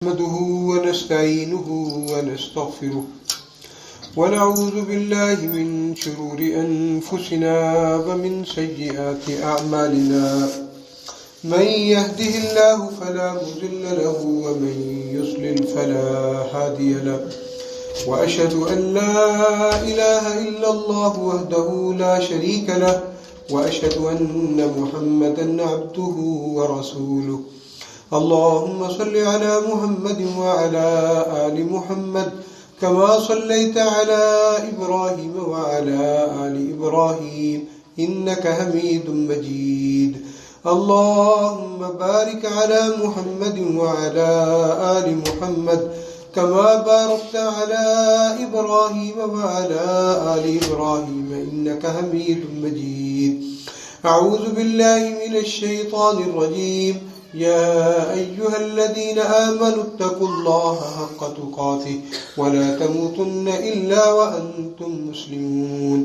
نحمده ونستعينه ونستغفره ونعوذ بالله من شرور أنفسنا ومن سيئات أعمالنا من يهده الله فلا مضل له ومن يضلل فلا هادي له وأشهد أن لا إله إلا الله وحده لا شريك له وأشهد أن محمدا عبده ورسوله اللهم صل على محمد وعلى آل محمد كما صليت على إبراهيم وعلى آل إبراهيم إنك حميد مجيد اللهم بارك على محمد وعلى آل محمد كما باركت على إبراهيم وعلى آل إبراهيم إنك حميد مجيد أعوذ بالله من الشيطان الرجيم يا أيها الذين آمنوا اتقوا الله حق تقاته ولا تموتن إلا وأنتم مسلمون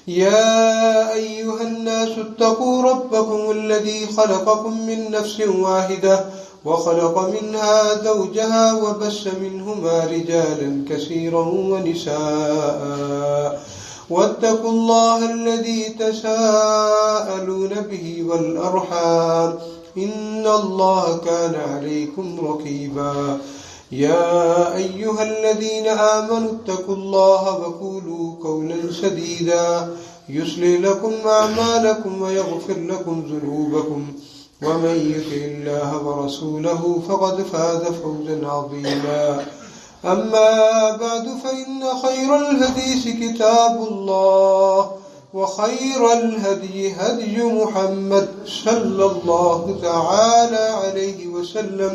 يا أيها الناس اتقوا ربكم الذي خلقكم من نفس واحدة وخلق منها زوجها وبث منهما رجالا كثيرا ونساء واتقوا الله الذي تساءلون به والأرحام إن الله كان عليكم رقيبا يا أيها الذين آمنوا اتقوا الله وقولوا قولا سديدا يصلح لكم أعمالكم ويغفر لكم ذنوبكم ومن يطع الله ورسوله فقد فاز فوزا عظيما أما بعد فإن خير الحديث كتاب الله وخير الهدي هدي محمد صلى الله تعالى عليه وسلم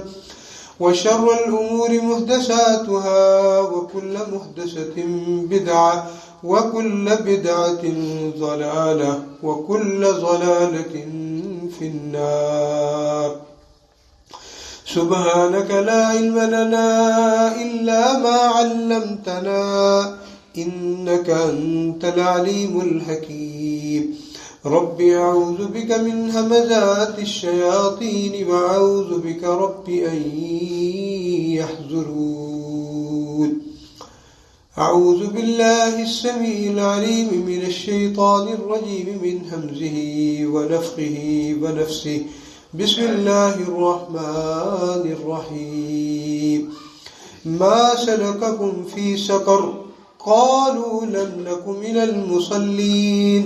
وشر الأمور محدثاتها وكل محدثة بدعة وكل بدعة ضلالة وكل ضلالة في النار سبحانك لا علم لنا إلا ما علمتنا إنك أنت العليم الحكيم رب أعوذ بك من همزات الشياطين وأعوذ بك رب أن يحضرون أعوذ بالله السميع العليم من الشيطان الرجيم من همزه ونفخه ونفسه بسم الله الرحمن الرحيم ما سلككم في سقر قالوا لم نك من المصلين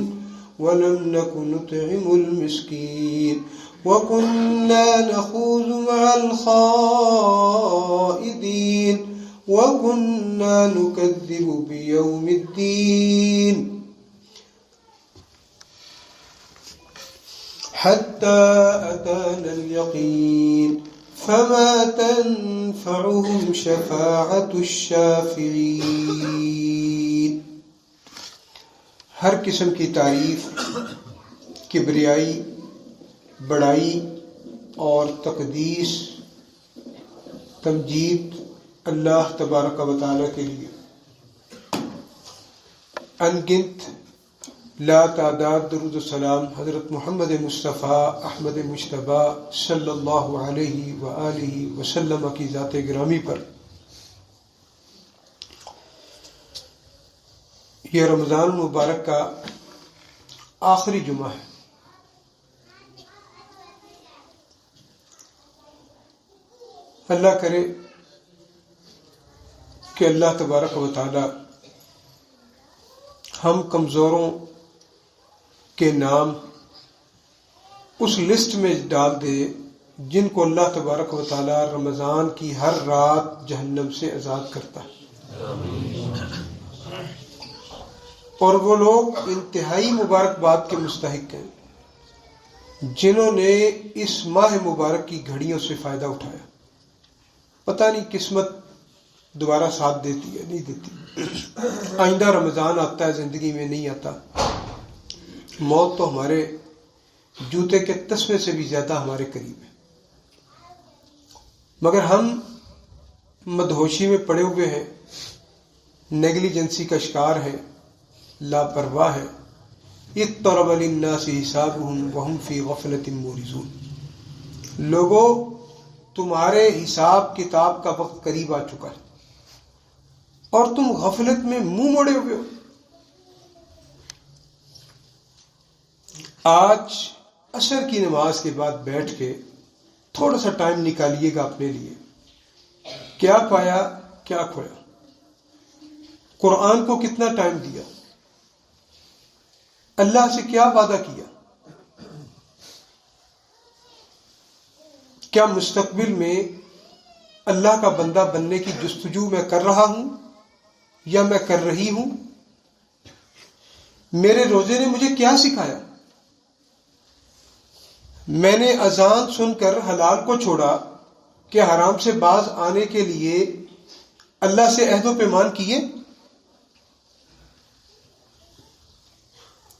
ولم نك نطعم المسكين وكنا نخوض مع الخائضين وكنا نكذب بيوم الدين حتى أتانا اليقين فما تنفعهم شفاعة الشافعين ہر قسم کی تعریف، کبریائی، بڑائی اور تقدیس، تمجید اللہ تبارک و تعالیٰ کے لیے انگنت لا تعداد درود و سلام حضرت محمد مصطفیٰ احمد مجتبیٰ صلی اللہ علیہ وآلہ وسلم کی ذات گرامی پر۔ یہ رمضان مبارک کا آخری جمعہ ہے۔ اللہ کرے کہ اللہ تبارک و تعالی ہم کمزوروں کے نام اس لسٹ میں ڈال دے جن کو اللہ تبارک و تعالی رمضان کی ہر رات جہنم سے آزاد کرتا ہے، اور وہ لوگ انتہائی مبارکباد کے مستحق ہیں جنہوں نے اس ماہ مبارک کی گھڑیوں سے فائدہ اٹھایا۔ پتہ نہیں قسمت دوبارہ ساتھ دیتی ہے نہیں دیتی، آئندہ رمضان آتا ہے زندگی میں نہیں آتا، موت تو ہمارے جوتے کے تسمے سے بھی زیادہ ہمارے قریب ہے، مگر ہم مدہوشی میں پڑے ہوئے ہیں، نیگلیجنسی کا شکار ہیں، لاپرواہ ہے۔ اقترب للناس حسابهم وهم في غفلة معرضون۔ لوگوں تمہارے حساب کتاب کا وقت قریب آ چکا ہے اور تم غفلت میں منہ موڑے ہوئے ہو. آج عصر کی نماز کے بعد بیٹھ کے تھوڑا سا ٹائم نکالیے گا اپنے لیے. کیا پایا کیا کھویا؟ قرآن کو کتنا ٹائم دیا؟ اللہ سے کیا وعدہ کیا؟ کیا مستقبل میں اللہ کا بندہ بننے کی جستجو میں کر رہا ہوں یا میں کر رہی ہوں؟ میرے روزے نے مجھے کیا سکھایا؟ میں نے اذان سن کر حلال کو چھوڑا کہ حرام سے باز آنے کے لیے اللہ سے عہد و پیمان کیے؟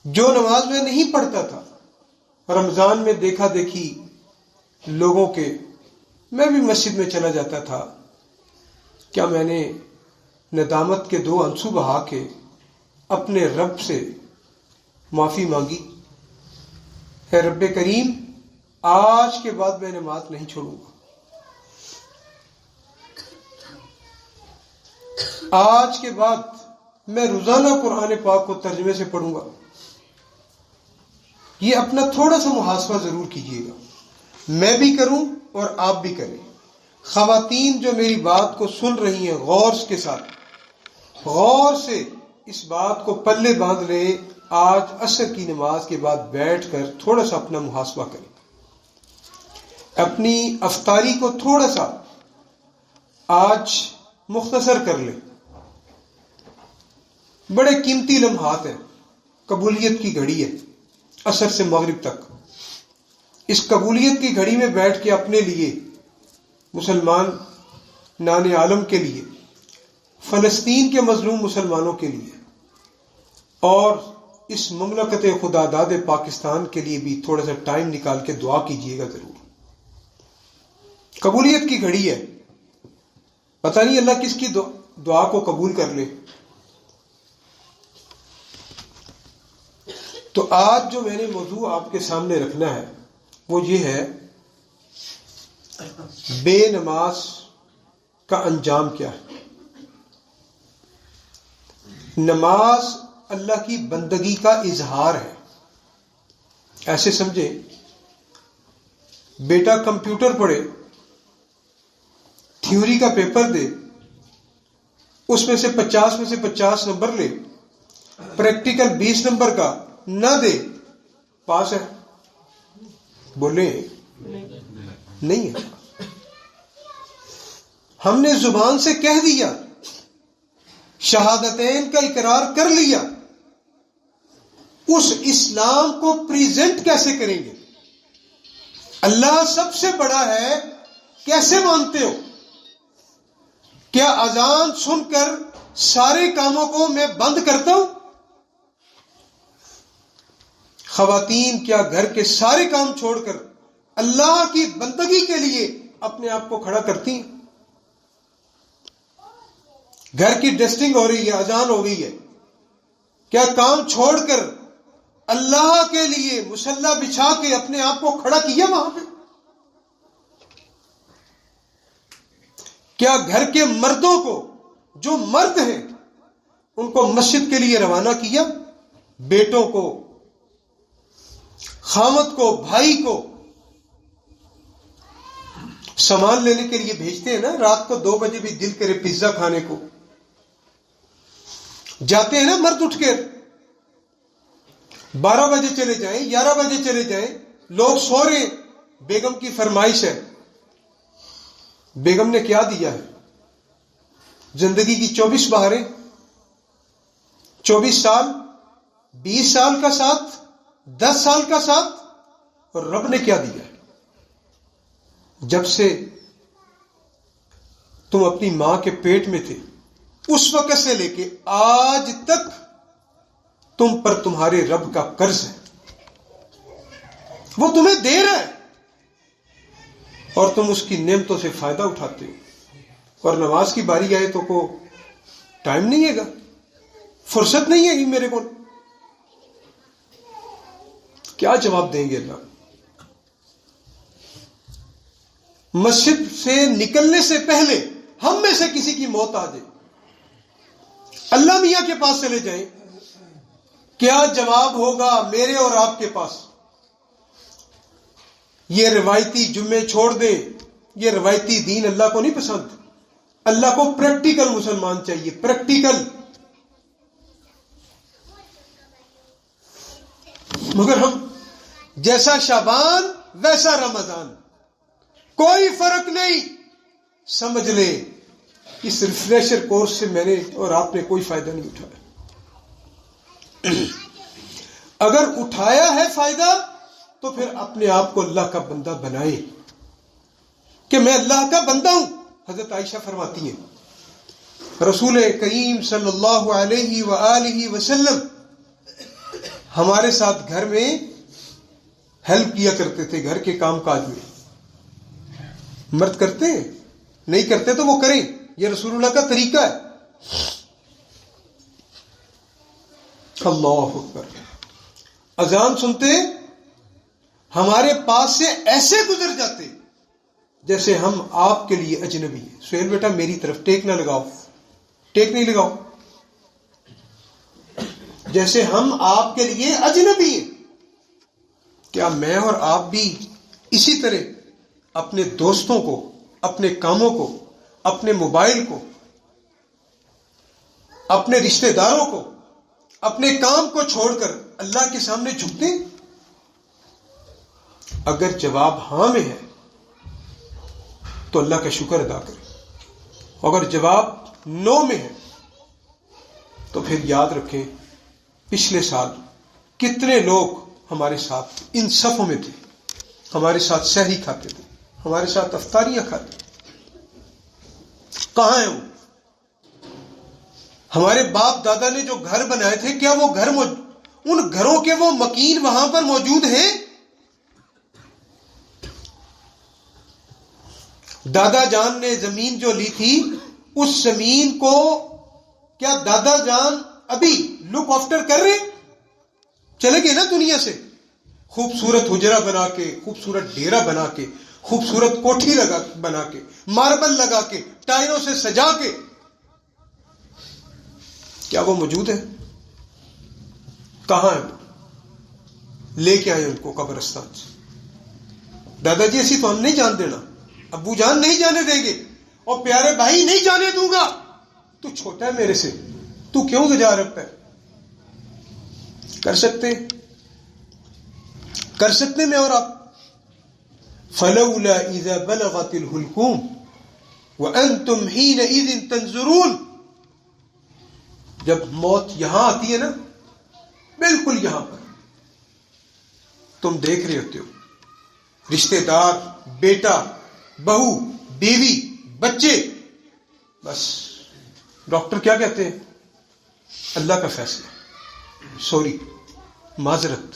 جو نماز میں نہیں پڑھتا تھا رمضان میں دیکھا دیکھی لوگوں کے، میں بھی مسجد میں چلا جاتا تھا. کیا میں نے ندامت کے 2 آنسو بہا کے اپنے رب سے معافی مانگی؟ اے رب کریم، آج کے بعد میں نماز نہیں چھوڑوں گا. آج کے بعد میں روزانہ قرآن پاک کو ترجمے سے پڑھوں گا. یہ اپنا تھوڑا سا محاسبہ ضرور کیجیے گا. میں بھی کروں اور آپ بھی کریں. خواتین جو میری بات کو سن رہی ہیں غور کے ساتھ، غور سے اس بات کو پلے باندھ لیں. آج عصر کی نماز کے بعد بیٹھ کر تھوڑا سا اپنا محاسبہ کریں. اپنی افطاری کو تھوڑا سا آج مختصر کر لیں. بڑے قیمتی لمحات ہیں، قبولیت کی گھڑی ہے عصر سے مغرب تک. اس قبولیت کی گھڑی میں بیٹھ کے اپنے لیے، مسلمان نان عالم کے لیے، فلسطین کے مظلوم مسلمانوں کے لیے اور اس مملکت خدا داد پاکستان کے لیے بھی تھوڑا سا ٹائم نکال کے دعا کیجیے گا ضرور. قبولیت کی گھڑی ہے، پتہ نہیں اللہ کس کی دعا کو قبول کر لے. تو آج جو میں نے موضوع آپ کے سامنے رکھنا ہے وہ یہ ہے، بے نماز کا انجام کیا ہے. نماز اللہ کی بندگی کا اظہار ہے. ایسے سمجھے، بیٹا کمپیوٹر پڑھے، تھیوری کا پیپر دے، اس میں سے 50 نمبر لے، پریکٹیکل 20 نمبر کا نہ دے، پاس ہے؟ بولے نہیں ہے. ہم نے زبان سے کہہ دیا، شہادتین کا اقرار کر لیا، اس اسلام کو پریزنٹ کیسے کریں گے؟ اللہ سب سے بڑا ہے کیسے مانتے ہو؟ کیا اذان سن کر سارے کاموں کو میں بند کرتا ہوں؟ خواتین کیا گھر کے سارے کام چھوڑ کر اللہ کی بندگی کے لیے اپنے آپ کو کھڑا کرتی ہیں؟ گھر کی ڈسٹنگ ہو رہی ہے، اذان ہو گئی ہے، کیا کام چھوڑ کر اللہ کے لیے مصلی بچھا کے اپنے آپ کو کھڑا کیا وہاں پہ؟ کیا گھر کے مردوں کو، جو مرد ہیں، ان کو مسجد کے لیے روانہ کیا؟ بیٹوں کو، خامد کو، بھائی کو سامان لینے کے لیے بھیجتے ہیں نا. رات کو 2 بجے بھی دل کرے پیزا کھانے کو، جاتے ہیں نا مرد اٹھ کر. 12 بجے چلے جائیں، 11 بجے چلے جائیں، لوگ سو رہے، بیگم کی فرمائش ہے. بیگم نے کیا دیا ہے؟ زندگی کی 24 بہاریں، 24 سال، 20 سال کا ساتھ، 10 سال کا ساتھ. اور رب نے کیا دیا ہے؟ جب سے تم اپنی ماں کے پیٹ میں تھے اس وقت سے لے کے آج تک تم پر تمہارے رب کا قرض ہے. وہ تمہیں دے رہا ہے اور تم اس کی نعمتوں سے فائدہ اٹھاتے ہو. اور نماز کی باری آئے تو کو ٹائم نہیں ہے گا، فرصت نہیں ہے گی میرے کو. کیا جواب دیں گے اللہ؟ مسجد سے نکلنے سے پہلے ہم میں سے کسی کی موت آ جائے، اللہ میاں کے پاس چلے جائیں، کیا جواب ہوگا میرے اور آپ کے پاس؟ یہ روایتی جمعے چھوڑ دیں، یہ روایتی دین اللہ کو نہیں پسند. اللہ کو پریکٹیکل مسلمان چاہیے، پریکٹیکل. مگر ہم جیسا شعبان ویسا رمضان، کوئی فرق نہیں. سمجھ لیں اس ریفریشر کورس سے میں نے اور آپ نے کوئی فائدہ نہیں اٹھایا. اگر اٹھایا ہے فائدہ تو پھر اپنے آپ کو اللہ کا بندہ بنائے کہ میں اللہ کا بندہ ہوں. حضرت عائشہ فرماتی ہیں رسول کریم صلی اللہ علیہ وآلہ وسلم ہمارے ساتھ گھر میں ہیلپ کیا کرتے تھے، گھر کے کام کاج میں. مرد کرتے ہیں، نہیں کرتے تو وہ کریں، یہ رسول اللہ کا طریقہ ہے. اللہ اکبر. اذان سنتے ہمارے پاس سے ایسے گزر جاتے جیسے ہم آپ کے لیے اجنبی ہیں. سہیل بیٹا میری طرف ٹیک نہ لگاؤ، ٹیک نہیں لگاؤ، جیسے ہم آپ کے لیے اجنبی ہیں. کیا میں اور آپ بھی اسی طرح اپنے دوستوں کو، اپنے کاموں کو، اپنے موبائل کو، اپنے رشتہ داروں کو، اپنے کام کو چھوڑ کر اللہ کے سامنے جھکتے ہیں؟ اگر جواب ہاں میں ہے تو اللہ کا شکر ادا کریں، اگر جواب نو میں ہے تو پھر یاد رکھیں پچھلے سال کتنے لوگ ہمارے ساتھ ان صفوں میں تھے، ہمارے ساتھ سحری کھاتے تھے، ہمارے ساتھ افطاریاں کھاتے تھے. کہاں ہیں وہ؟ ہمارے باپ دادا نے جو گھر بنائے تھے، کیا وہ گھر ان گھروں کے وہ مکین وہاں پر موجود ہیں؟ دادا جان نے زمین جو لی تھی، اس زمین کو کیا دادا جان ابھی لک آفٹر کر رہے؟ چلے گئے نا دنیا سے. خوبصورت حجرہ بنا کے، خوبصورت ڈیرا بنا کے، خوبصورت کوٹھی بنا کے، ماربل لگا کے، ٹائروں سے سجا کے. کیا وہ موجود ہے؟ کہاں ہے؟ لے کے آئے ان کو قبرستان سے. دادا جی ایسی تو ہم نہیں جان دینا، ابو جان نہیں جانے دیں گے، اور پیارے بھائی نہیں جانے دوں گا. تو چھوٹا ہے میرے سے، تو کیوں تجارت ہے؟ کر سکتے میں اور آپ. فلولا اذا بلغت الحلقوم وانتم حينئذ تنظرون. جب موت یہاں آتی ہے نا، بالکل یہاں پر، تم دیکھ رہے ہوتے ہو رشتہ دار، بیٹا، بہو، بیوی، بچے، بس ڈاکٹر کیا کہتے ہیں؟ اللہ کا فیصلہ، سوری، معذرت.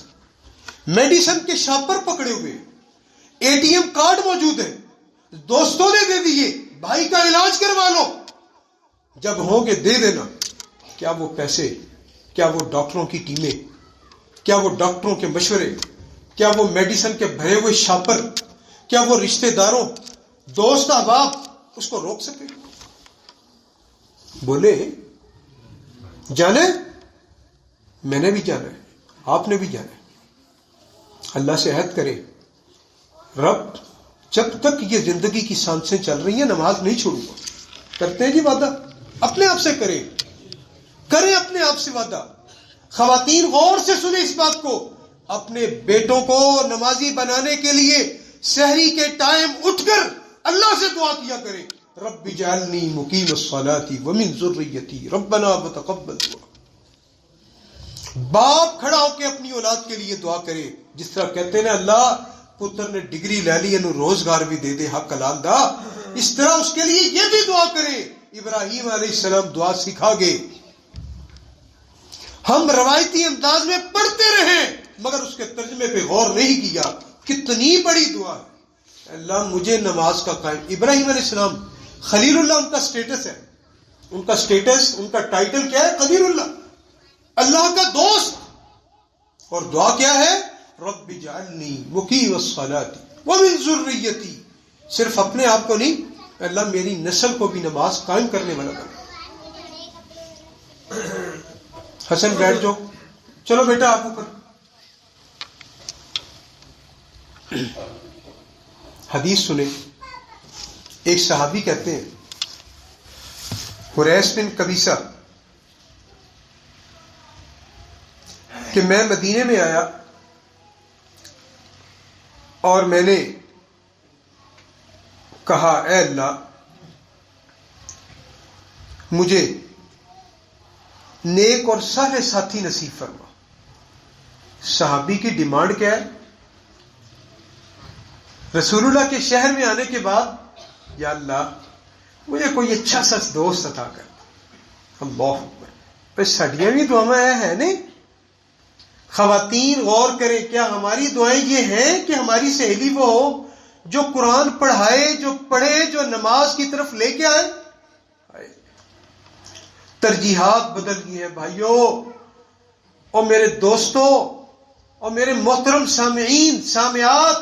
میڈیسن کے شاپر پکڑے ہوئے، اے ٹی ایم کارڈ موجود ہے، دوستوں نے دے دیے، بھائی کا علاج کروا لو، جب ہوں گے دے دینا. کیا وہ پیسے، کیا وہ ڈاکٹروں کی ٹیمیں، کیا وہ ڈاکٹروں کے مشورے، کیا وہ میڈیسن کے بھرے ہوئے شاپر، کیا وہ رشتہ داروں، دوست، احباب اس کو روک سکے؟ بولے جانے، میں نے بھی جانا ہے، آپ نے بھی جانا ہے. اللہ سے عہد کرے، رب جب تک یہ زندگی کی سانسیں چل رہی ہیں نماز نہیں چھوڑوں گا. کرتے ہیں جی وعدہ، اپنے آپ سے کریں اپنے آپ سے وعدہ. خواتین غور سے سنیں اس بات کو، اپنے بیٹوں کو نمازی بنانے کے لیے سحری کے ٹائم اٹھ کر اللہ سے دعا کیا کریں، رب اجعلنی مقیم الصلاۃ ومن ذریتی ربنا وتقبل دعا. باپ کھڑا ہو کے اپنی اولاد کے لیے دعا کرے، جس طرح کہتے ہیں نا اللہ پتر نے ڈگری لے لی انو روزگار بھی دے دے حق حلال دا، اس طرح اس کے لیے یہ بھی دعا کرے. ابراہیم علیہ السلام دعا سکھا گے. ہم روایتی انداز میں پڑھتے رہے مگر اس کے ترجمے پہ غور نہیں کیا. کتنی بڑی دعا ہے، اللہ مجھے نماز کا قائم. ابراہیم علیہ السلام خلیل اللہ ان کا سٹیٹس ہے، ان کا سٹیٹس، ان کا ٹائٹل کیا ہے؟ خلیل اللہ، اللہ کا دوست. اور دعا کیا ہے؟ رب اجعلنی مقیم الصلاۃ ومن ذریتی. صرف اپنے آپ کو نہیں، اللہ میری نسل کو بھی نماز قائم کرنے والا بنا۔ حسن بیٹھ جاؤ، چلو بیٹا آپ اوپر۔ حدیث سنیں، ایک صحابی کہتے ہیں حریث بن قبیصہ کہ میں مدینے میں آیا اور میں نے کہا اے اللہ مجھے نیک اور صالح ساتھی نصیب فرما۔ صحابی کی ڈیمانڈ کیا ہے؟ رسول اللہ کے شہر میں آنے کے بعد یا اللہ مجھے کوئی اچھا سا دوست عطا کر۔ اللہ اکبر، پہ سڈیاں بھی دعائیں ہیں نہیں؟ خواتین غور کریں، کیا ہماری دعائیں یہ ہیں کہ ہماری سہیلی وہ ہو جو قرآن پڑھائے، جو پڑھے، جو نماز کی طرف لے کے آئے؟ ترجیحات بدل گئی ہیں بھائیوں اور میرے دوستوں اور میرے محترم سامعین سامعات،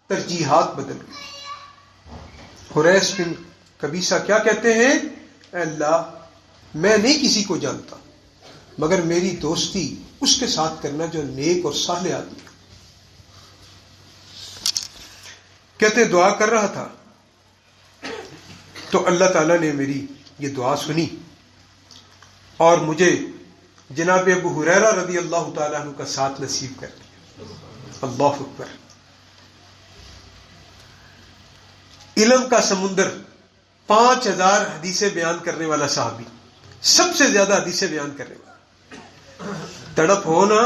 ترجیحات بدل گئی۔ حریث بن قبیصہ کیا کہتے ہیں؟ اے اللہ میں نہیں کسی کو جانتا مگر میری دوستی اس کے ساتھ کرنا جو نیک اور صالح آدمی۔ کہتے دعا کر رہا تھا تو اللہ تعالیٰ نے میری یہ دعا سنی اور مجھے جناب ابو ہریرہ رضی اللہ تعالیٰ عنہ کا ساتھ نصیب کر دیا۔ اللہ اکبر۔ علم کا سمندر، 5000 حدیثیں بیان کرنے والا صحابی، سب سے زیادہ حدیثیں بیان کرنے والا۔ تڑپ ہو نا،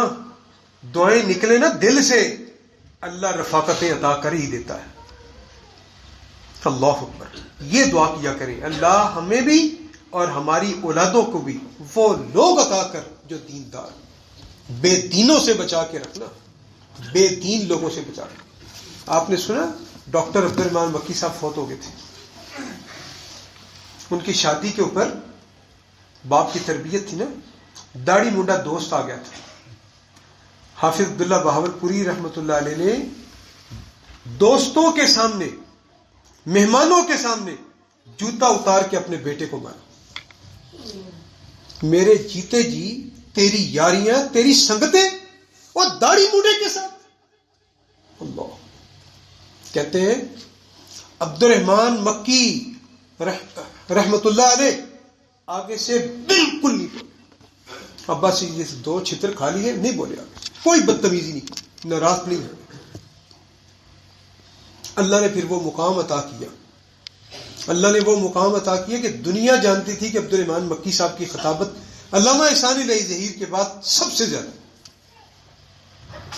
دعائیں نکلے نا دل سے، اللہ رفاقتیں عطا کر ہی دیتا ہے۔ اللہ اکبر۔ یہ دعا کیا کریں، اللہ ہمیں بھی اور ہماری اولادوں کو بھی وہ لوگ عطا کر جو دیندار، بے دینوں سے بچا کے رکھنا، بے دین لوگوں سے بچا کے۔ آپ نے سنا ڈاکٹر عبد الرحمان مکی صاحب فوت ہو گئے تھے، ان کی شادی کے اوپر باپ کی تربیت تھی نا، داڑھی منڈا دوست آ گیا تھا۔ حافظ عبداللہ بہاولپوری رحمۃ اللہ علیہ نے دوستوں کے سامنے، مہمانوں کے سامنے جوتا اتار کے اپنے بیٹے کو مارا۔ میرے جیتے جی تیری یاریاں، تیری سنگتیں اور داڑھی منڈے کے ساتھ۔ اللہ کہتے ہیں عبد الرحمان مکی رحمت اللہ علیہ آگے سے بالکل نہیں بولے، ابا سے یہ 2 چھتر کھا لیے، نہیں بولے آگے، کوئی بدتمیزی نہیں، ناراض نہیں ہوئے۔ اللہ نے پھر وہ مقام عطا کیا، اللہ نے وہ مقام عطا کیا کہ دنیا جانتی تھی کہ عبد الرحمان مکی صاحب کی خطابت علامہ احسان الہی ظہیر کے بعد سب سے زیادہ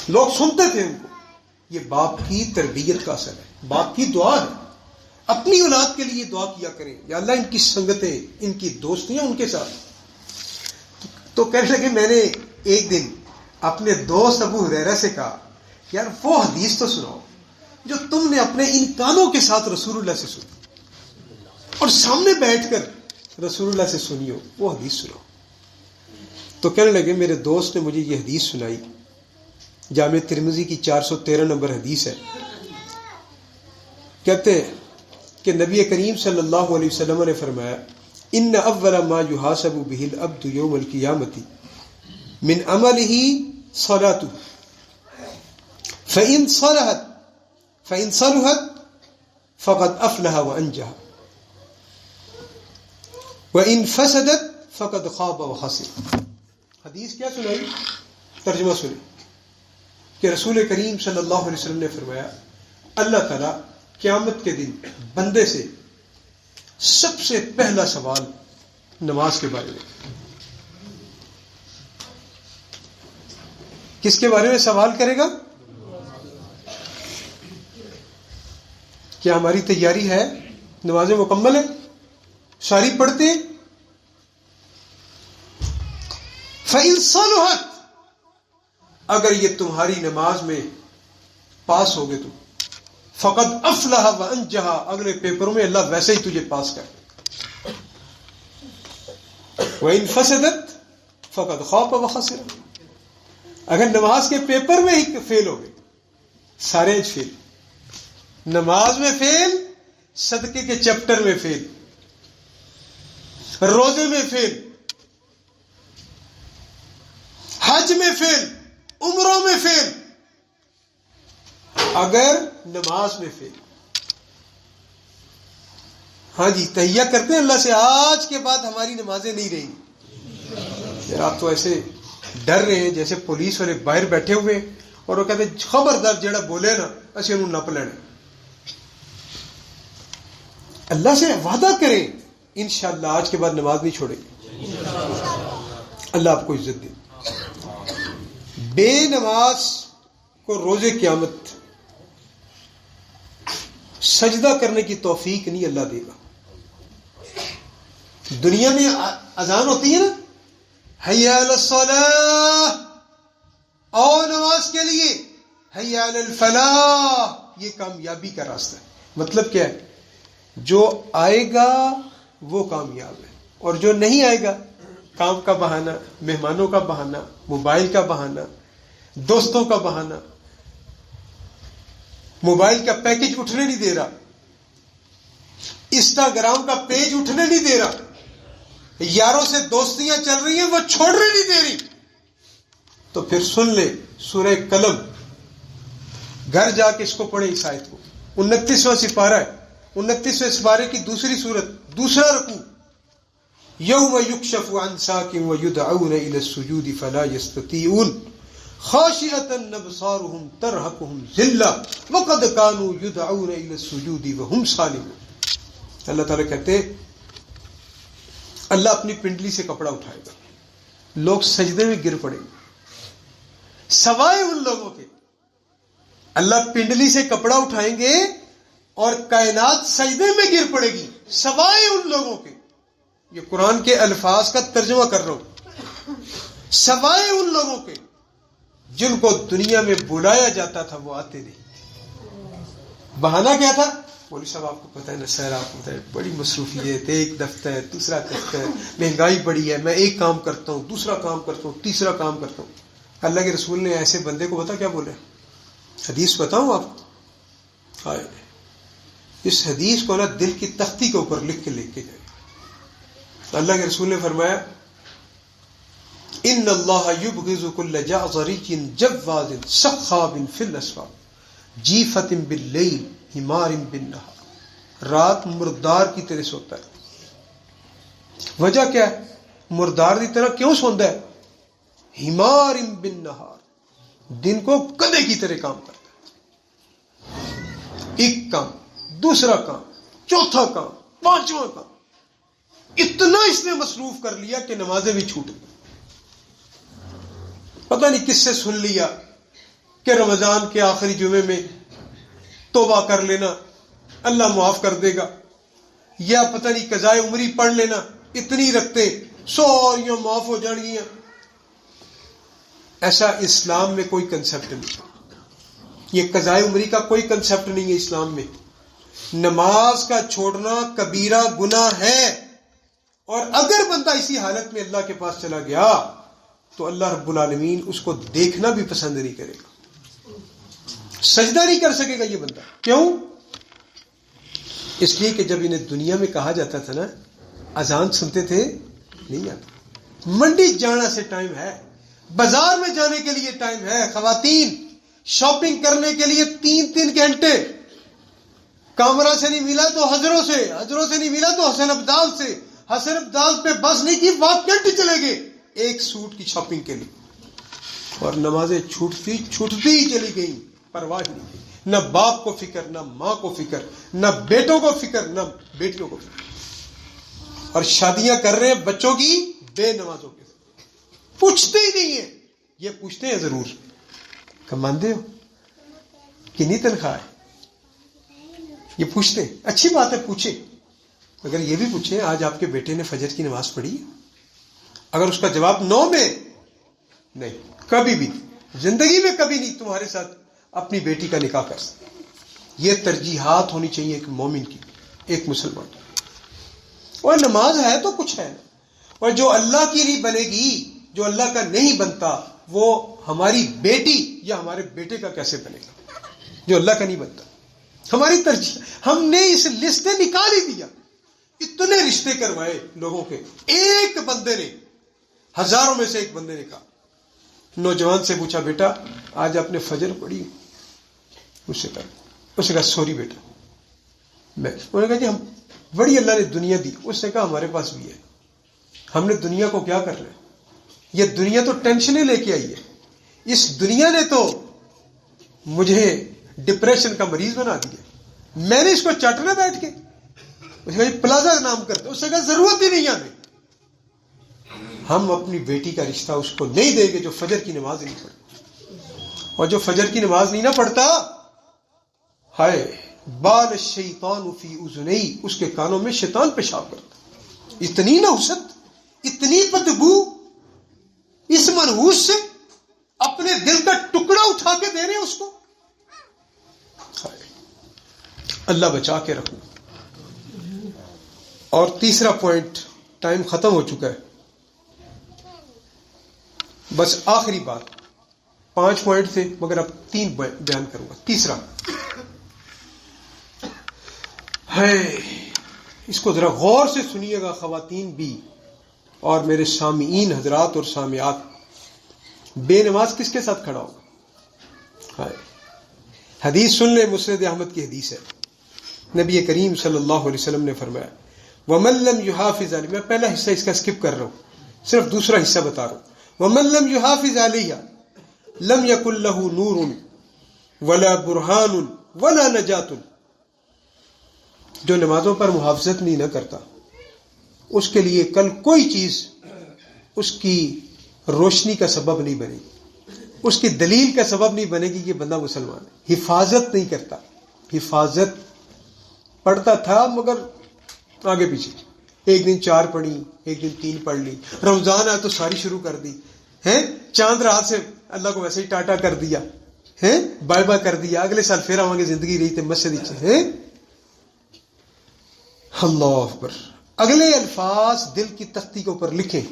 لوگ سنتے تھے ان کو۔ یہ باپ کی تربیت کا اثر ہے، باپ کی دعا ہے۔ اپنی اولاد کے لیے دعا کیا کریں، یا اللہ ان کی سنگتیں، ان کی دوستیاں ان کے ساتھ۔ تو کہنے لگے میں نے ایک دن اپنے دوست ابو ہریرہ سے کہا یار وہ حدیث تو سناؤ جو تم نے اپنے ان کانوں کے ساتھ رسول اللہ سے سنی اور سامنے بیٹھ کر رسول اللہ سے سنی ہو، وہ حدیث سناؤ۔ تو کہنے لگے میرے دوست نے مجھے یہ حدیث سنائی، جامع ترمذی کی 413 نمبر حدیث ہے۔ کہتے ہیں کہ نبی کریم صلی اللہ علیہ وسلم نے فرمایا ان اول ما يحاسب به العبد يوم القيامة من عمله صلاته فإن صلحت فقد أفلح وأنجح وإن فسدت فقد خاب وخسر۔ حدیث کیا سنائی؟ ترجمہ سنیں کہ رسول کریم صلی اللہ علیہ وسلم نے فرمایا اللہ تعالیٰ قیامت کے دن بندے سے سب سے پہلا سوال نماز کے بارے میں، کس کے بارے میں سوال کرے گا؟ کیا ہماری تیاری ہے؟ نمازیں مکمل ہیں؟ ساری پڑھتے ہیں؟ فَإِن صَلُحَتْ، اگر یہ تمہاری نماز میں پاس ہوگے تم، فقد افلح وانجح، اگلے پیپروں میں اللہ ویسے ہی تجھے پاس کر۔ وَإِن فَسَدَتْ فَقَدْ خَابَ وَخَسِرَ، اگر نماز کے پیپر میں ہی فیل ہو گئے، سارے فیل۔ نماز میں فیل، صدقے کے چیپٹر میں فیل، روزے میں فیل، حج میں فیل، عمروں میں فیل، اگر نماز میں فیل. ہاں جی، تہیہ کرتے ہیں اللہ سے آج کے بعد ہماری نمازیں نہیں رہیں گی. یار آپ تو ایسے ڈر رہے ہیں جیسے پولیس والے باہر بیٹھے ہوئے اور وہ کہتے ہیں خبردار جڑا بولے نا اسی انہوں نپ لینا. اللہ سے وعدہ کریں انشاءاللہ آج کے بعد نماز نہیں چھوڑیں گے. اللہ آپ کو عزت دے. بے نماز کو روز قیامت سجدہ کرنے کی توفیق نہیں اللہ دے گا. دنیا میں اذان ہوتی ہے نا، حی علی الصلاۃ، آؤ نماز کے لیے، حی علی الفلاح، یہ کامیابی کا راستہ ہے. مطلب کیا ہے؟ جو آئے گا وہ کامیاب ہے، اور جو نہیں آئے گا کام کا بہانہ، مہمانوں کا بہانہ، موبائل کا بہانہ، دوستوں کا بہانہ، موبائل کا پیکج اٹھنے نہیں دے رہا، انسٹاگرام کا پیج اٹھنے نہیں دے رہا، یاروں سے دوستیاں چل رہی ہیں وہ چھوڑنے نہیں دے رہی. تو پھر سن لے سورہ قلم، گھر جا کے اس کو پڑھے اس آیت کو. 29واں سپارہ ہے، 29ویں سپارے کی دوسری سورت، دوسرا رکوع. یوم یکشف عن ساق ویدعون الی السجود فلا یستطیعون خاشعۃ ابصارهم ترهقهم ذلہ وقد كانوا يدعون الی السجود وهم سالمون. اللہ تعالیٰ کہتے اللہ اپنی پنڈلی سے کپڑا اٹھائے گا، لوگ سجدے میں گر پڑیں گے سوائے ان لوگوں کے. اللہ پنڈلی سے کپڑا اٹھائیں گے اور کائنات سجدے میں گر پڑے گی سوائے ان لوگوں کے. یہ قرآن کے الفاظ کا ترجمہ کر رہا ہوں. سوائے ان لوگوں کے جن کو دنیا میں بلایا جاتا تھا وہ آتے نہیں. بہانہ کیا تھا؟ مولوی صاحب آپ کو پتہ ہے نا، سر آپ کو پتہ ہے بڑی مصروفیت، ایک دفتر دوسرا دفتر، مہنگائی بڑی ہے، میں ایک کام کرتا ہوں دوسرا کام کرتا ہوں تیسرا کام کرتا ہوں. اللہ کے رسول نے ایسے بندے کو پتا کیا بولے؟ حدیث بتاؤں آپ کو؟ ہائے، اس حدیث کو نا دل کی تختی کے اوپر لکھ کے جائے. اللہ کے رسول نے فرمایا ان اللہ یبغض کل جعظری جواز سخاب فی الاسواق جیفۃ باللیل حمار بالنہار. رات مردار کی طرح سوتا ہے. وجہ کیا ہے؟ مردار کی طرح کیوں سوندا ہے؟ حمار بالنہار، دن کو گدھے کی طرح کام کرتا ہے. ایک کام، دوسرا کام، چوتھا کام، پانچواں کام، اتنا اس نے مصروف کر لیا کہ نمازیں بھی چھوٹ گئی. پتہ نہیں کس سے سن لیا کہ رمضان کے آخری جمعے میں توبہ کر لینا اللہ معاف کر دے گا، یا پتہ نہیں قضائے عمری پڑھ لینا، اتنی رکھتے سوریاں معاف ہو جان گیاں. ایسا اسلام میں کوئی کنسپٹ نہیں. یہ قضائے عمری کا کوئی کنسپٹ نہیں ہے اسلام میں. نماز کا چھوڑنا کبیرہ گناہ ہے، اور اگر بندہ اسی حالت میں اللہ کے پاس چلا گیا تو اللہ رب العالمین اس کو دیکھنا بھی پسند نہیں کرے گا، سجدہ نہیں کر سکے گا یہ بندہ. کیوں؟ اس لیے کہ جب انہیں دنیا میں کہا جاتا تھا نا اذان سنتے تھے نہیں آتا. منڈی جانا سے ٹائم ہے، بازار میں جانے کے لیے ٹائم ہے، خواتین شاپنگ کرنے کے لیے 3 گھنٹے، کامرا سے نہیں ملا تو حضروں سے نہیں ملا تو حسن ابدال سے، حسن ابدال پہ بس نہیں کی واقعی چلے گئے ایک سوٹ کی شاپنگ کے لیے، اور نمازیں چھوٹتی ہی چلی گئیں. پرواہ نہیں، نہ باپ کو فکر، نہ ماں کو فکر، نہ بیٹوں کو فکر، نہ بیٹیوں کو فکر. اور شادیاں کر رہے ہیں بچوں کی بے نمازوں کے ساتھ. پوچھتے ہی نہیں ہیں. یہ پوچھتے ہیں ضرور کماندے ہو کتنی تنخواہ ہے، یہ پوچھتے ہیں. اچھی بات ہے پوچھے، مگر یہ بھی پوچھیں آج آپ کے بیٹے نے فجر کی نماز پڑھی؟ اگر اس کا جواب نو میں نہیں، کبھی بھی زندگی میں کبھی نہیں تمہارے ساتھ اپنی بیٹی کا نکاح کر سکتے. یہ ترجیحات ہونی چاہیے ایک مومن کی، ایک مسلمان کی. اور نماز ہے تو کچھ ہے، اور جو اللہ کی نہیں بنے گی، جو اللہ کا نہیں بنتا، وہ ہماری بیٹی یا ہمارے بیٹے کا کیسے بنے گا جو اللہ کا نہیں بنتا. ہماری ترجیح. ہم نے اس لسٹ سے نکال ہی دیا. اتنے رشتے کروائے لوگوں کے, ایک بندے نے, ہزاروں میں سے ایک بندے نے کہا, نوجوان سے پوچھا بیٹا آج آپ نے فجر پڑھی؟ اس نے کہا سوری بیٹا. انہوں نے کہا جی ہم بڑی اللہ نے دنیا دی. اس نے کہا ہمارے پاس بھی ہے, ہم نے دنیا کو کیا کرنا ہے؟ یہ دنیا تو ٹینشنیں لے کے آئی ہے. اس دنیا نے تو مجھے ڈپریشن کا مریض بنا دیا. میں نے اس کو چاٹنا بیٹھ کے. اس نے کہا پلازا نام کرتے. اس نے کہا ضرورت ہی نہیں ہمیں. ہم اپنی بیٹی کا رشتہ اس کو نہیں دیں گے جو فجر کی نماز نہیں پڑھتا. اور جو فجر کی نماز نہیں نہ پڑھتا, ہائے بال الشیطان فی اذنی, اس کے کانوں میں شیطان پیشاب کرتا. اتنی نحوست, اتنی بدبو, اس منحوس سے اپنے دل کا ٹکڑا اٹھا کے دے رہے ہیں اس کو. اللہ بچا کے رکھو. اور تیسرا پوائنٹ, ٹائم ختم ہو چکا ہے, بس آخری بات. 5 پوائنٹ تھے مگر اب 3 بیان کروں گا. تیسرا ہے, اس کو ذرا غور سے سنیے گا خواتین بھی اور میرے سامعین حضرات اور سامعات. بے نماز کس کے ساتھ کھڑا ہوگا؟ حدیث سن لیں, مسند احمد کی حدیث ہے. نبی کریم صلی اللہ علیہ وسلم نے فرمایا وَمَن لَّمْ يُحَافِظْ عَلَيْهَا. میں پہلا حصہ اس کا اسکپ کر رہا ہوں, صرف دوسرا حصہ بتا رہا ہوں. وَمَن لَّمْ يُحَافِظْ عَلَيْهَا لَمْ يَكُن لَّهُ نُورٌ وَلَا بُرْهَانٌ وَلَا نَجَاتٌ. جو نمازوں پر محافظت نہیں نہ کرتا, اس کے لیے کل کوئی چیز اس کی روشنی کا سبب نہیں بنے گی, اس کی دلیل کا سبب نہیں بنے گی کہ بندہ مسلمان ہے. حفاظت نہیں کرتا. حفاظت پڑھتا تھا مگر آگے پیچھے, ایک دن 4 پڑھی, ایک دن 3 پڑھ لی. رمضان آیا تو ساری شروع کر دی ہے. چاند رات سے اللہ کو ویسے ہی ٹاٹا کر دیا ہے, بائے بائے کر دیا. اگلے سال پھر آوانگے زندگی رہی تھے مسجد ہے. اللہ اکبر. اگلے الفاظ دل کی تختی کے اوپر لکھیں,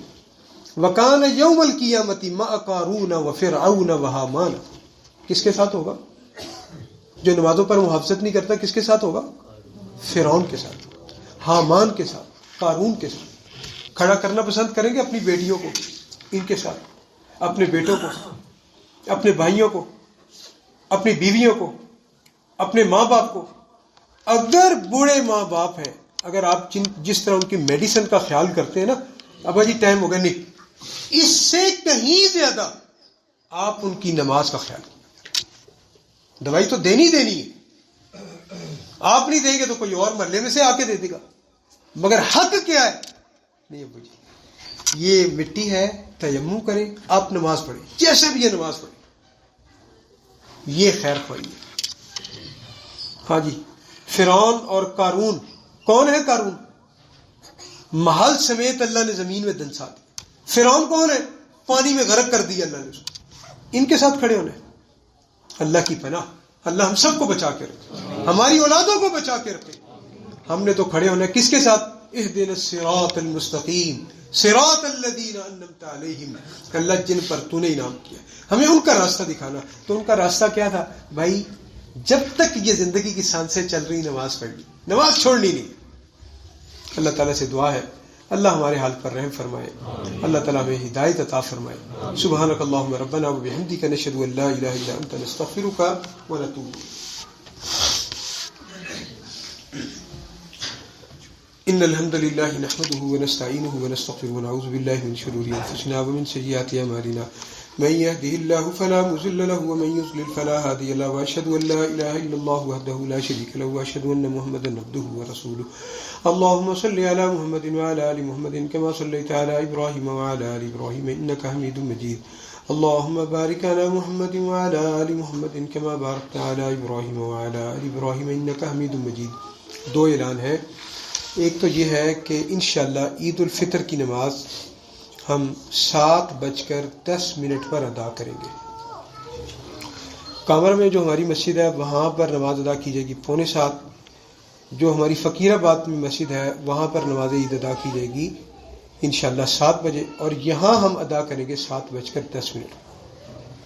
وَكَانَ يَوْمَ الْقِيَامَةِ مَعَ قَارُونَ وَفِرْعَوْنَ وَهَامَانَ. کس کے ساتھ ہوگا؟ جو نمازوں پر محافظت نہیں کرتا کس کے ساتھ ہوگا؟ فرعون کے ساتھ, حامان کے ساتھ, قارون کے ساتھ. کھڑا کرنا پسند کریں گے اپنی بیٹیوں کو ان کے ساتھ, اپنے بیٹوں کو, اپنے بھائیوں کو, اپنی بیویوں کو, اپنے ماں باپ کو. اگر بوڑھے ماں باپ ہیں, اگر آپ جس طرح ان کی میڈیسن کا خیال کرتے ہیں نا, ابا جی ٹائم ہو گیا, نہیں, اس سے کہیں زیادہ آپ ان کی نماز کا خیال کریں. دوائی تو دینی ہے, آپ نہیں دیں گے تو کوئی اور محلے میں سے آ کے دے دے گا, مگر حق کیا ہے؟ نہیں ابو جی یہ مٹی ہے, تیمم کریں, آپ نماز پڑھیں, جیسے بھی یہ نماز پڑھیں. یہ خیر خواہی ہے. ہاں جی, فرعون اور قارون. کون ہے قارون؟ محل سمیت اللہ نے زمین میں دنسا دی. فرعون کون ہے؟ پانی میں غرق کر دیا اللہ نے اس کو. ان کے ساتھ کھڑے ہونے. اللہ کی پناہ, اللہ ہم سب کو بچا کے رکھے, ہماری اولادوں کو بچا کے رکھے. ہم نے تو کھڑے ہونا ہے کس کے ساتھ؟ اہدنا الصراط المستقیم صراط الذین انعمت علیہم. اللہ جن پر تو نے انعام کیا, ہمیں ان کا راستہ دکھانا. تو ان کا راستہ کیا تھا بھائی؟ جب تک یہ زندگی کی سانسیں چل رہی نماز پڑھنی, نماز چھوڑنی نہیں. اللہ تعالیٰ سے دعا ہے اللہ ہمارے حال پر رحم فرمائے, اللہ تعالیٰ ہمیں ہدایت عطا فرمائے. سبحانک اللہم ربنا وبحمدک نشہد ان لا الہ الا انت نستغفرک ونتوب الیک. ان الحمد للہ نحمده ونستعینه ونستغفره ونعوذ باللہ من شرور انفسنا ومن سیئات اعمالنا من يهده الله فلا مضل له ومن يضلل فلا هادي له واشهد ان لا اله الا الله وحده لا شريك له واشهد ان محمدا عبده ورسوله. اللهم صل على محمد وعلى ال محمد كما صليت على ابراهيم وعلى ال ابراهيم انك حميد مجيد. اللهم بارك على محمد وعلى ال محمد كما باركت على ابراهيم وعلى ال ابراهيم انك حميد مجيد. 2 اعلان ہے. ایک تو یہ ہے کہ انشاءاللہ عید الفطر کی نماز ہم 7:10 پر ادا کریں گے. کامر میں جو ہماری مسجد ہے وہاں پر نماز ادا کی جائے گی 6:45. جو ہماری فقیر آباد میں مسجد ہے وہاں پر نماز عید ادا کی جائے گی انشاءاللہ 7 بجے. اور یہاں ہم ادا کریں گے 7:10.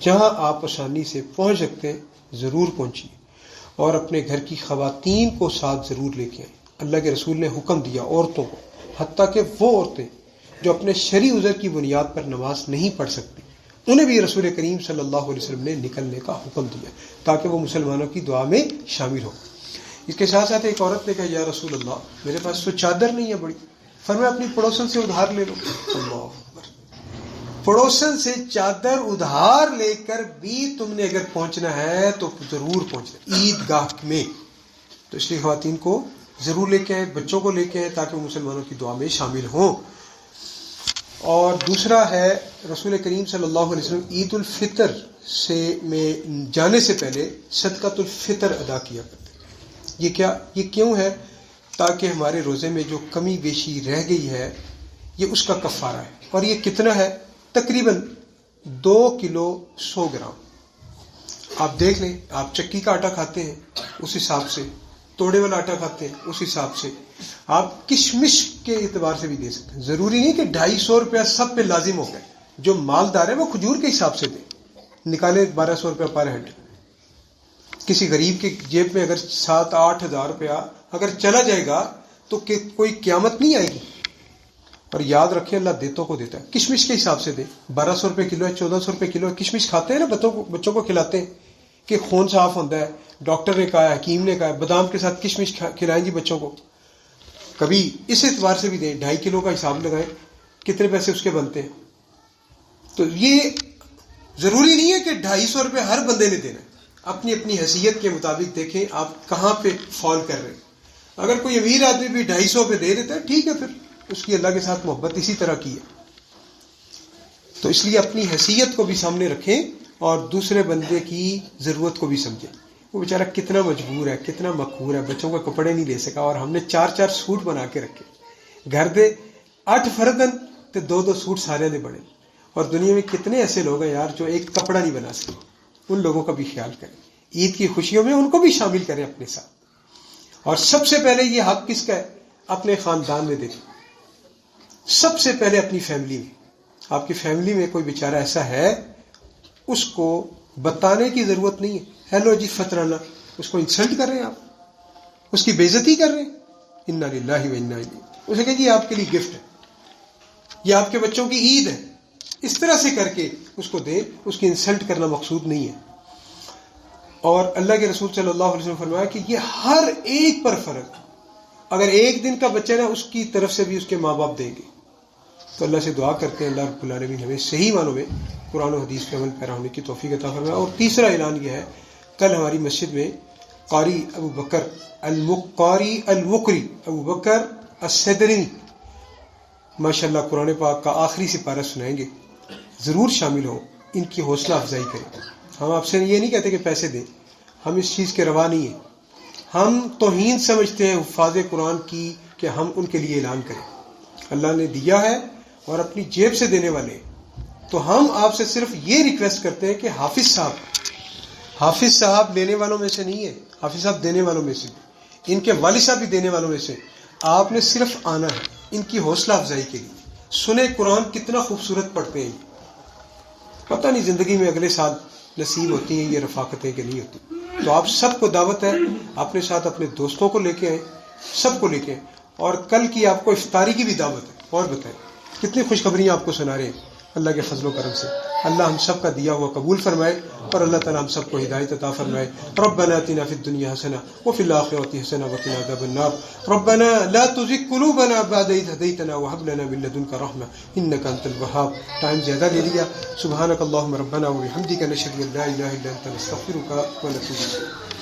جہاں آپ آسانی سے پہنچ سکتے ہیں ضرور پہنچیے. اور اپنے گھر کی خواتین کو ساتھ ضرور لے کے آئیں. اللہ کے رسول نے حکم دیا عورتوں کو، حتیٰ کہ وہ عورتیں جو اپنے شرعی عذر کی بنیاد پر نماز نہیں پڑھ سکتی انہیں بھی رسول کریم صلی اللہ علیہ وسلم نے نکلنے کا حکم دیا تاکہ وہ مسلمانوں کی دعا میں شامل ہو. اس کے ساتھ ساتھ ایک عورت نے کہا یا رسول اللہ میرے پاس تو چادر نہیں ہے بڑی، فرمایا اپنی پڑوسن سے ادھار لے لو. اللہ اکبر، پڑوسن سے چادر ادھار لے کر بھی تم نے اگر پہنچنا ہے تو ضرور پہنچنا عید گاہ میں. تو اس لیے خواتین کو ضرور لے کے آئیں، بچوں کو لے کے آئیں تاکہ وہ مسلمانوں کی دعا میں شامل ہوں. اور دوسرا ہے رسول کریم صلی اللہ علیہ وسلم عید الفطر میں جانے سے پہلے صدقۃ الفطر ادا کیا کرتے. یہ کیوں ہے؟ تاکہ ہمارے روزے میں جو کمی بیشی رہ گئی ہے یہ اس کا کفارہ ہے. اور یہ کتنا ہے؟ تقریباً 2 کلو 100 گرام. آپ دیکھ لیں، آپ چکی کا آٹا کھاتے ہیں اس حساب سے، توڑے والا آٹا کھاتے ہیں اس حساب سے، آپ کشمش کے اعتبار سے بھی دے سکتے ہیں. ضروری نہیں کہ 250 روپیہ سب پہ لازم ہو گئے. جو مالدار ہے وہ کھجور کے حساب سے دے، نکالے 1200 روپیہ پر ہیڈ. کسی غریب کے جیب میں اگر 7-8 ہزار روپیہ اگر چلا جائے گا تو کوئی قیامت نہیں آئے گی. اور یاد رکھیں اللہ دیتوں کو دیتا ہے. کشمش کے حساب سے دے. 1200 روپے کلو ہے، 1400 روپے کلو ہے. کشمش کھاتے ہیں نا بچوں کو کھلاتے ہیں کہ خون صاف ہوتا ہے. ڈاکٹر نے کہا ہے، حکیم نے کہا ہے بادام کے ساتھ کشمش کھلائیں جی بچوں کو. کبھی اس اعتبار سے بھی دیں. 2.5 کلو کا حساب لگائیں کتنے پیسے اس کے بنتے ہیں. تو یہ ضروری نہیں ہے کہ 250 روپے ہر بندے نے دینا ہے. اپنی اپنی حیثیت کے مطابق دیکھیں آپ کہاں پہ فال کر رہے ہیں. اگر کوئی امیر آدمی بھی 250 پہ دے دیتا ہے ٹھیک ہے، پھر اس کی اللہ کے ساتھ محبت اسی طرح کی ہے. تو اس لیے اپنی حیثیت کو بھی سامنے رکھیں اور دوسرے بندے کی ضرورت کو بھی سمجھیں. وہ بیچارہ کتنا مجبور ہے، کتنا مقہور ہے، بچوں کو کپڑے نہیں لے سکا اور ہم نے 4 سوٹ بنا کے رکھے. گھر دے 8 فردن تے 2 سوٹ سارے نے بڑے. اور دنیا میں کتنے ایسے لوگ ہیں یار جو ایک کپڑا نہیں بنا سکتے. ان لوگوں کا بھی خیال کریں. عید کی خوشیوں میں ان کو بھی شامل کریں اپنے ساتھ. اور سب سے پہلے یہ حق کس کا ہے؟ اپنے خاندان میں دیکھیں. سب سے پہلے اپنی فیملی میں. آپ کی فیملی میں کوئی بیچارہ ایسا ہے اس کو بتانے کی ضرورت نہیں ہے. ہیلو جی فطرانہ، اس کو انسلٹ کر رہے ہیں آپ، اس کی بےعزتی کر رہے ہیں. انا للہ و انا الیہ. اسے کہ یہ آپ کے لیے گفٹ ہے، یہ آپ کے بچوں کی عید ہے. اس طرح سے کر کے اس کو دے. اس کی انسلٹ کرنا مقصود نہیں ہے. اور اللہ کے رسول صلی اللہ علیہ وسلم فرمایا کہ یہ ہر ایک پر فرق. اگر ایک دن کا بچہ نا اس کی طرف سے بھی اس کے ماں باپ دیں گے. تو اللہ سے دعا کرتے ہیں اللہ رب العالمین ہمیں صحیح معنوں میں قرآن و حدیث کے عمل پیرا ہونے کی توفیق عطا فرمائے. اور تیسرا اعلان یہ ہے، کل ہماری مسجد میں قاری ابو بکر ابو بکر الصدری ماشاءاللہ قرآن پاک کا آخری سپارہ سنائیں گے. ضرور شامل ہوں، ان کی حوصلہ افزائی کریں. ہم آپ سے یہ نہیں کہتے کہ پیسے دیں، ہم اس چیز کے روا نہیں ہیں. ہم توہین سمجھتے ہیں حفاظ قرآن کی کہ ہم ان کے لیے اعلان کریں. اللہ نے دیا ہے اور اپنی جیب سے دینے والے ہیں. تو ہم آپ سے صرف یہ ریکویسٹ کرتے ہیں کہ حافظ صاحب لینے والوں میں سے نہیں ہے، حافظ صاحب دینے والوں میں سے، ان کے والد صاحب بھی دینے والوں میں سے. آپ نے صرف آنا ہے ان کی حوصلہ افزائی کے لیے. سنے قرآن کتنا خوبصورت پڑھتے ہیں. پتہ نہیں زندگی میں اگلے سال نصیب ہوتی ہیں یہ رفاقتیں کہ نہیں ہوتی. تو آپ سب کو دعوت ہے، اپنے ساتھ اپنے دوستوں کو لے کے آئیں، سب کو لے کے آئیں. اور کل کی آپ کو افطاری کی بھی دعوت ہے. اور بتائیں کتنی خوشخبریاں آپ کو سنا رہے ہیں اللہ کے فضل و کرم سے. اللہ ہم سب کا دیا ہوا قبول فرمائے اور اللہ تعالی ہم سب کو ہدایت عطا فرمائے. ربنا آتنا فی الدنیا حسنہ وفی الآخرۃ حسنہ وقنا عذاب النار. ربنا لا تزغ قلوبنا بعد إذ هديتنا وهب لنا من لدنك رحمة إنك أنت الوهاب. ٹائم زیادہ لے لیا. سبحانك اللهم ربنا وبحمدك نشهد أن لا إله إلا أنت نستغفرك ونتوب إليك.